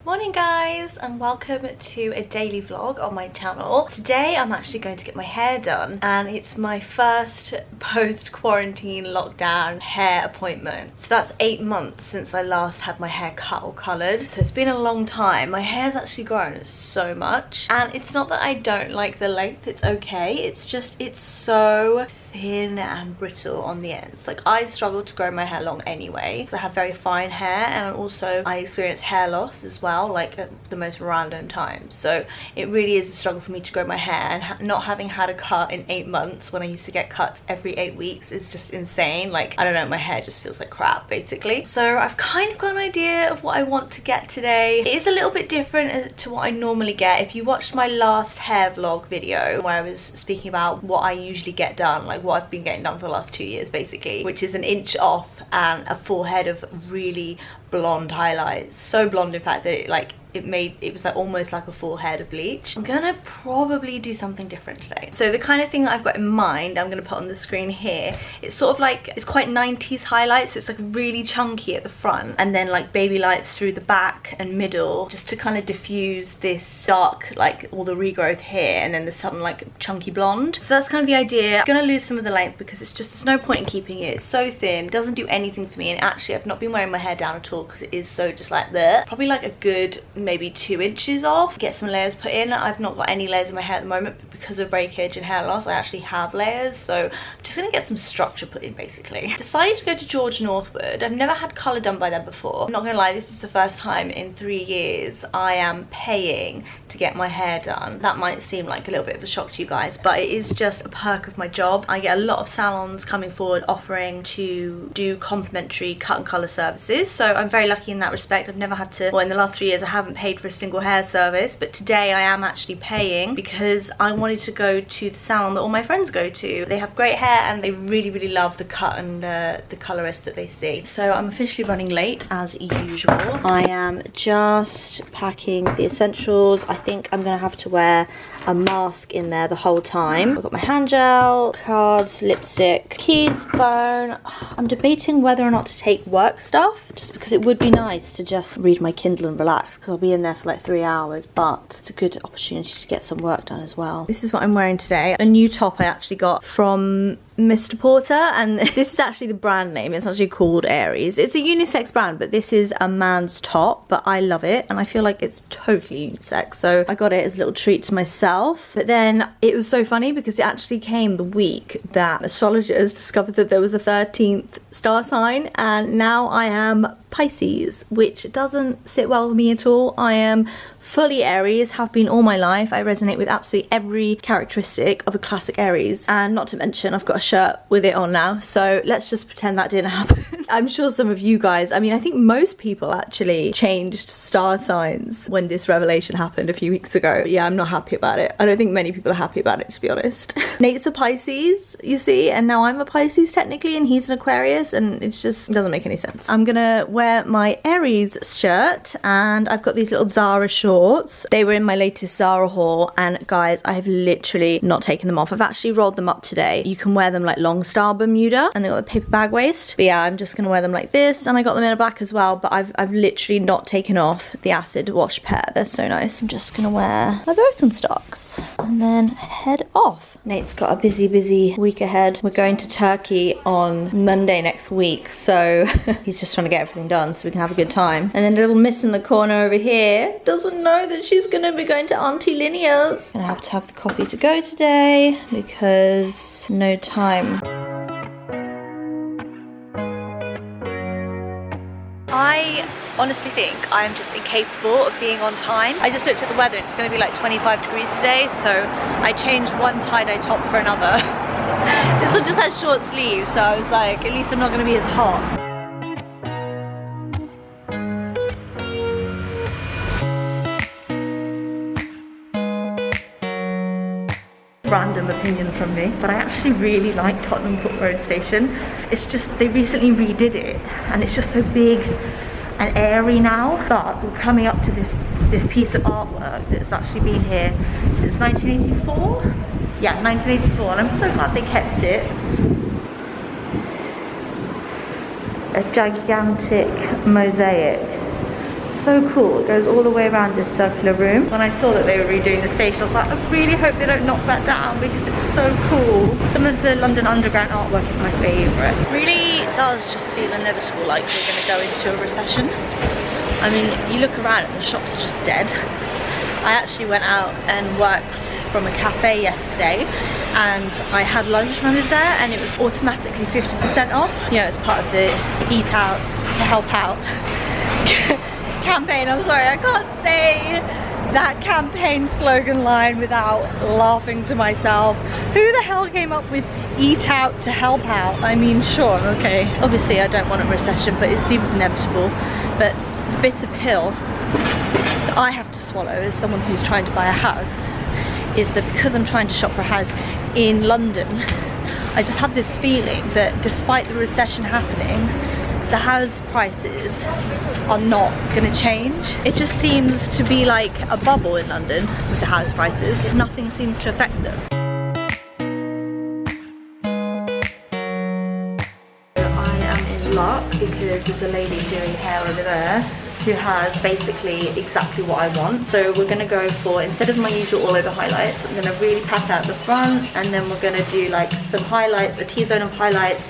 Morning guys, and welcome to a daily vlog on my channel. Today I'm actually going to get my hair done, and it's my first post-quarantine lockdown hair appointment. So that's 8 months since I last had my hair cut or coloured, so it's been a long time. My hair's actually grown so much, and it's not that I don't like the length, it's okay, it's just it's so thin and brittle on the ends. Like, I struggle to grow my hair long anyway because I have very fine hair, and also I experience hair loss as well, like at the most random times. So it really is a struggle for me to grow my hair, and not having had a cut in 8 months when I used to get cuts every 8 weeks is just insane. Like, I don't know, my hair just feels like crap basically. So I've kind of got an idea of what I want to get today. It is a little bit different to what I normally get. If you watched my last hair vlog video where I was speaking about what I usually get done, like what I've been getting done for the last 2 years basically, which is an inch off and a full head of really blonde highlights, so blonde in fact that it was like almost like a full head of bleach. I'm gonna probably do something different today. So the kind of thing that I've got in mind, I'm gonna put on the screen here. It's sort of like, it's quite 90s highlights, so it's like really chunky at the front and then like baby lights through the back and middle, just to kind of diffuse this dark, like all the regrowth here, and then there's something like chunky blonde. So that's kind of the idea. I'm gonna lose some of the length because it's just, there's no point in keeping it. It's so thin, it doesn't do anything for me, and actually I've not been wearing my hair down at all because it is so just like that. Probably like a good maybe 2 inches off, get some layers put in. I've not got any layers in my hair at the moment, but because of breakage and hair loss I actually have layers, so I'm just gonna get some structure put in basically. Decided to go to George Northwood. I've never had colour done by them before. I'm not gonna lie, this is the first time in 3 years I am paying to get my hair done. That might seem like a little bit of a shock to you guys, but it is just a perk of my job. I get a lot of salons coming forward offering to do complimentary cut and colour services, so I'm very lucky in that respect. I've never had to, well, in the last 3 years I haven't paid for a single hair service, but today I am actually paying because I wanted to go to the salon that all my friends go to. They have great hair and they really love the cut and the colorist that they see. So I'm officially running late as usual. I am just packing the essentials. I think I'm gonna have to wear a mask in there the whole time. I've got my hand gel, cards, lipstick, keys, phone. I'm debating whether or not to take work stuff, just because it would be nice to just read my Kindle and relax, because I'll be in there for like 3 hours, but it's a good opportunity to get some work done as well. This is what I'm wearing today. A new top I actually got from Mr. Porter, and this is actually the brand name. It's actually called Aries. It's a unisex brand, but this is a man's top, but I love it and I feel like it's totally unisex, so I got it as a little treat to myself. But then it was so funny because it actually came the week that astrologers discovered that there was a 13th star sign, and now I am Pisces, which doesn't sit well with me at all. I am fully Aries, have been all my life. I resonate with absolutely every characteristic of a classic Aries, and not to mention I've got a shirt with it on now, so let's just pretend that didn't happen. I'm sure some of you guys, I mean I think most people actually changed star signs when this revelation happened a few weeks ago. But yeah, I'm not happy about it. I don't think many people are happy about it, to be honest. Nate's a Pisces, you see, and now I'm a Pisces technically, and he's an Aquarius, and it just doesn't make any sense. I'm gonna wear my Aries shirt, and I've got these little Zara shorts. They were in my latest Zara haul, and guys, I have literally not taken them off. I've actually rolled them up today. You can wear them like long style Bermuda, and they got the paper bag waist, but yeah, I'm just gonna wear them like this, and I got them in a black as well, but I've literally not taken off the acid wash pair. They're so nice. I'm just gonna wear my Birkenstocks and then head off. Nate's got a busy week ahead. We're going to Turkey on Monday next week, so he's just trying to get everything done so we can have a good time. And then little miss in the corner over here doesn't know that she's gonna be going to Auntie Lynia's. Gonna have to have the coffee to go today because no time. I honestly think I am just incapable of being on time. I just looked at the weather and it's going to be like 25 degrees today, so I changed one tie-dye top for another. This one just has short sleeves, so I was like, at least I'm not going to be as hot. Random opinion from me, but I actually really like Tottenham Court Road Station. It's just, they recently redid it and it's just so big and airy now, but we're coming up to this piece of artwork that's actually been here since 1984. Yeah, 1984, and I'm so glad they kept it. A gigantic mosaic. so cool. It goes all the way around this circular room. When I saw that they were redoing the station, I was like, I really hope they don't knock that down because it's so cool. Some of the London Underground artwork is my favourite. Really does just feel inevitable, like we're going to go into a recession. I mean, you look around and the shops are just dead. I actually went out and worked from a cafe yesterday and I had lunch when I was there and it was automatically 50% off. You know, it's part of the Eat Out to Help Out campaign. I'm sorry, I can't say that campaign slogan line without laughing to myself. Who the hell came up with Eat Out to Help Out? I mean, sure, okay. Obviously I don't want a recession, but it seems inevitable. But the bitter pill that I have to swallow as someone who's trying to buy a house is that because I'm trying to shop for a house in London, I just have this feeling that despite the recession happening, the house prices are not going to change. It just seems to be like a bubble in London with the house prices. Nothing seems to affect them. I am in luck because there's a lady doing hair over there who has basically exactly what I want. So we're gonna go for, instead of my usual all over highlights, I'm gonna really pack out the front and then we're gonna do like some highlights, a T-zone of highlights,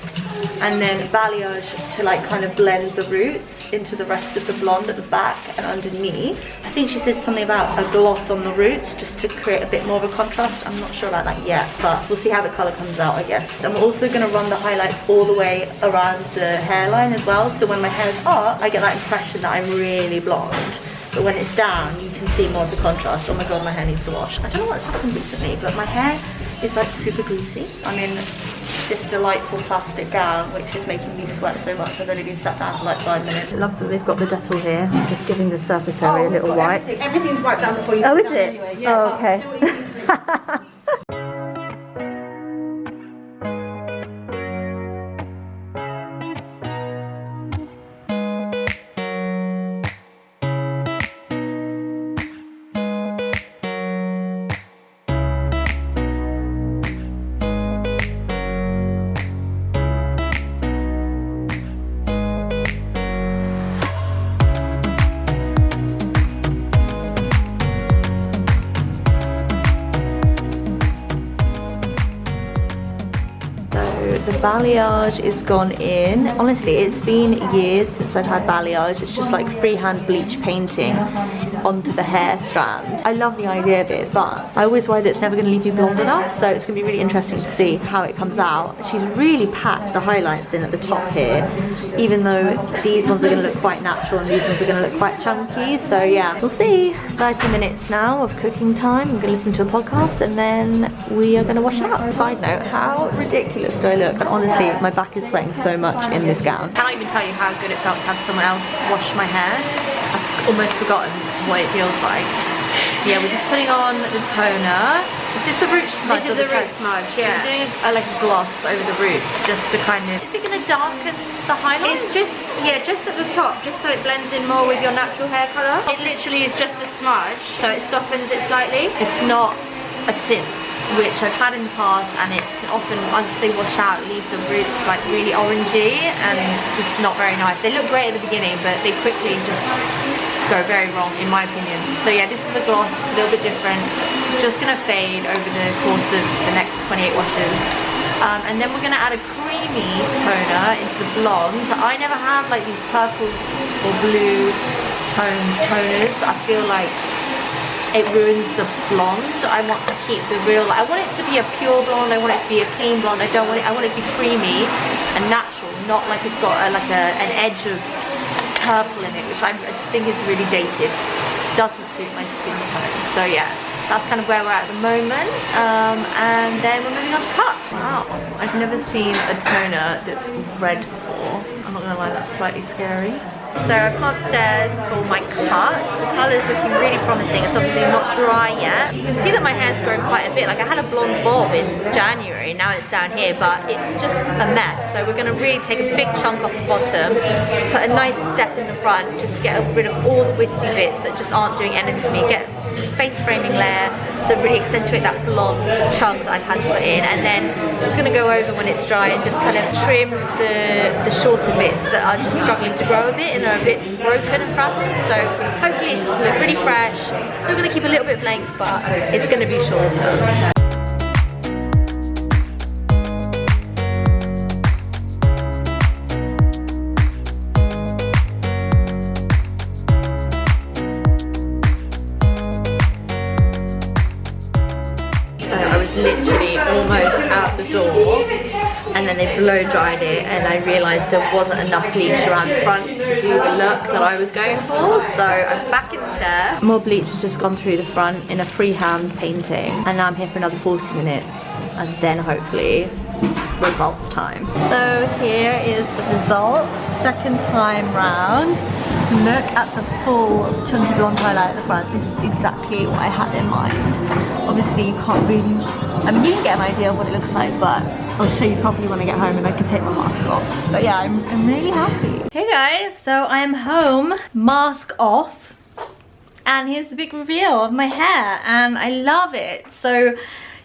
and then balayage to like kind of blend the roots into the rest of the blonde at the back and underneath. I think she said something about a gloss on the roots just to create a bit more of a contrast. I'm not sure about that yet, but we'll see how the colour comes out, I guess. And we're also going to run the highlights all the way around the hairline as well, so when my hair's up I get that impression that I'm really blonde, but when it's down you can see more of the contrast. Oh my god, my hair needs to wash. I don't know what's happened recently, but my hair is like super greasy. I'm in this delightful plastic gown which is making me sweat so much. I've only been sat down for like 5 minutes. I love that they've got the Dettol here, just giving the surface area a little wipe. Everything's wiped down before you sit down is it? Anyway. Yeah, oh, okay. The balayage is gone in. Honestly, it's been years since I've had balayage. It's just like freehand bleach painting onto the hair strand. I love the idea of it, but I always worry that it's never going to leave me blonde enough, so it's going to be really interesting to see how it comes out. She's really packed the highlights in at the top here, even though these ones are going to look quite natural and these ones are going to look quite chunky, so yeah, we'll see. 30 minutes now of cooking time. I'm going to listen to a podcast and then we are going to wash it out. Side note, how ridiculous do I look? And honestly, my back is sweating so much in this gown. I can't even tell you how good it felt to have someone else wash my hair. I've almost forgotten what it feels like. Yeah, we're just putting on the toner. Is this a root smudge? This is a root smudge, yeah. We're doing like a gloss over the roots just to kind of... Is it going to darken the highlight? It's just, yeah, just at the top, just so it blends in more with your natural hair colour. It literally is just a smudge, so it softens it slightly. It's not a tint, which I've had in the past, and it can often, once they wash out, leave the roots like really orangey and just not very nice. They look great at the beginning, but they quickly just go very wrong in my opinion. So yeah, this is a gloss, it's a little bit different. It's just gonna fade over the course of the next 28 washes. And then we're gonna add a creamy toner into the blonde. I never have like these purple or blue toners. I feel like it ruins the blonde. I want to keep the real, I want it to be a pure blonde, I want it to be a clean blonde. I want it to be creamy and natural, not like it's got an edge of purple in it, which I just think is really dated. Doesn't suit my skin tone. So yeah, that's kind of where we're at the moment. And then we're moving on to cut. Wow, I've never seen a toner that's red before. I'm not gonna lie, that's slightly scary. So I've come upstairs for my cut. The colour is looking really promising. It's obviously not dry yet. You can see that my hair's grown quite a bit. Like I had a blonde bob in January, now it's down here, but it's just a mess. So we're going to really take a big chunk off the bottom, put a nice step in the front, just get rid of all the wispy bits that just aren't doing anything for me. Get face framing layer, so really accentuate that blonde chunk that I've had put in, and then just going to go over when it's dry and just kind of trim the shorter bits that are just struggling to grow a bit in they're a bit broken and frazzled, so hopefully it's just gonna look really fresh. Still gonna keep a little bit of length, but it's gonna be shorter. Literally almost out the door, and then they blow dried it, and I realised there wasn't enough bleach around the front to do the look that I was going for, so I'm back in the chair. More bleach has just gone through the front in a freehand painting, and now I'm here for another 40 minutes, and then hopefully results time. So here is the result, second time round. Look at the full chunky blonde highlight at the front. This is exactly what I had in mind. Obviously you can't really, I mean you can get an idea of what it looks like, but I'll show you properly when I get home and I can take my mask off. But yeah, I'm really happy. Hey guys, so I am home, mask off, and here's the big reveal of my hair, and I love it. So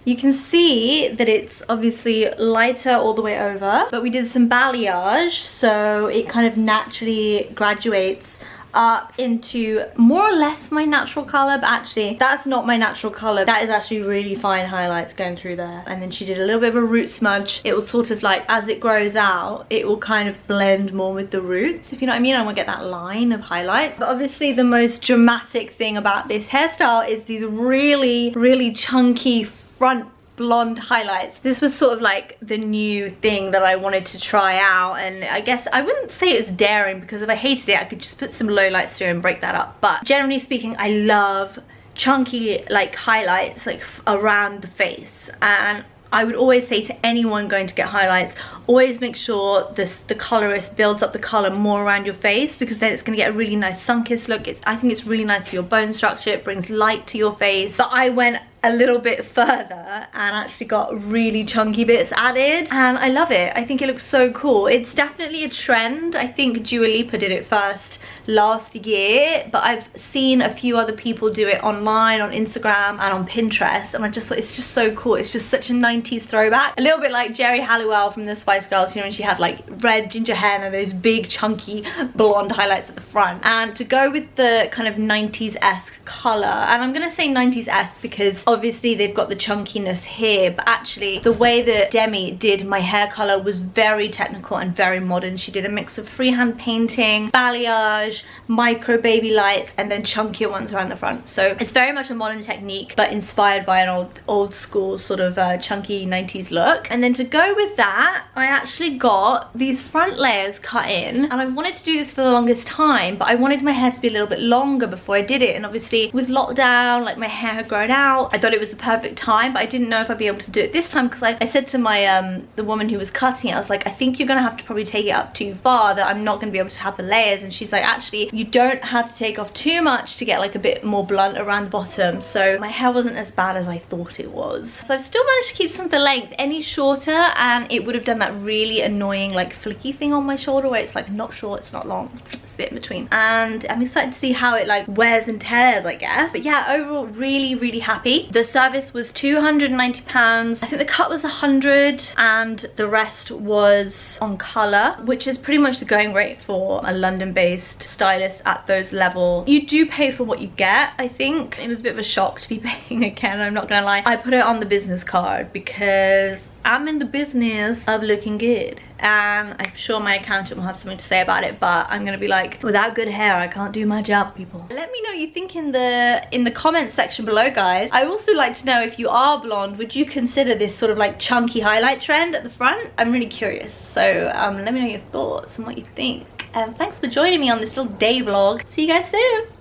you can see that it's obviously lighter all the way over, but we did some balayage, so it kind of naturally graduates up into more or less my natural color, but actually that's not my natural color. That is actually really fine highlights going through there. And then she did a little bit of a root smudge. It will sort of like, as it grows out, it will kind of blend more with the roots, if you know what I mean. I want to get that line of highlight. But obviously the most dramatic thing about this hairstyle is these really chunky front blonde highlights. This was sort of like the new thing that I wanted to try out, and I guess I wouldn't say it's daring, because if I hated it I could just put some low lights through and break that up. But generally speaking, I love chunky like highlights like around the face, and I would always say to anyone going to get highlights, always make sure the colorist builds up the color more around your face, because then it's going to get a really nice sun-kissed look. I think it's really nice for your bone structure. It brings light to your face. But I went a little bit further and actually got really chunky bits added, and I love it. I think it looks so cool. It's definitely a trend. I think Dua Lipa did it first last year, but I've seen a few other people do it online, on Instagram and on Pinterest, and I just thought it's just so cool. It's just such a 90s throwback, a little bit like Jerry Halliwell from the Spice Girls, you know, when she had like red ginger hair and those big chunky blonde highlights at the front. And to go with the kind of 90s-esque color, and I'm gonna say 90s-esque because obviously they've got the chunkiness here, but actually the way that Deme did my hair color was very technical and very modern. She did a mix of freehand painting, balayage, micro baby lights, and then chunkier ones around the front. So it's very much a modern technique, but inspired by an old school sort of chunky 90s look. And then to go with that, I actually got these front layers cut in, and I've wanted to do this for the longest time, but I wanted my hair to be a little bit longer before I did it. And obviously with lockdown, like my hair had grown out, I thought it was the perfect time, but I didn't know if I'd be able to do it this time, because I said to my the woman who was cutting it, I was like, I think you're gonna have to probably take it up too far, that I'm not gonna be able to have the layers. And she's like, actually you don't have to take off too much to get like a bit more blunt around the bottom. So my hair wasn't as bad as I thought it was. So I've still managed to keep some of the length. Any shorter and it would have done that really annoying like flicky thing on my shoulder where it's like not short, it's not long, it's a bit in between. And I'm excited to see how it like wears and tears, I guess. But yeah, overall really happy. The service was £290. I think the cut was 100 and the rest was on colour, which is pretty much the going rate for a London-based stylist at those levels. You do pay for what you get, I think. It was a bit of a shock to be paying again, I'm not gonna lie. I put it on the business card because I'm in the business of looking good, and I'm sure my accountant will have something to say about it, but I'm gonna be like, without good hair I can't do my job, people. Let me know what you think in the comments section below, guys. I also like to know, if you are blonde, would you consider this sort of like chunky highlight trend at the front? I'm really curious, so let me know your thoughts and what you think. And thanks for joining me on this little day vlog. See you guys soon.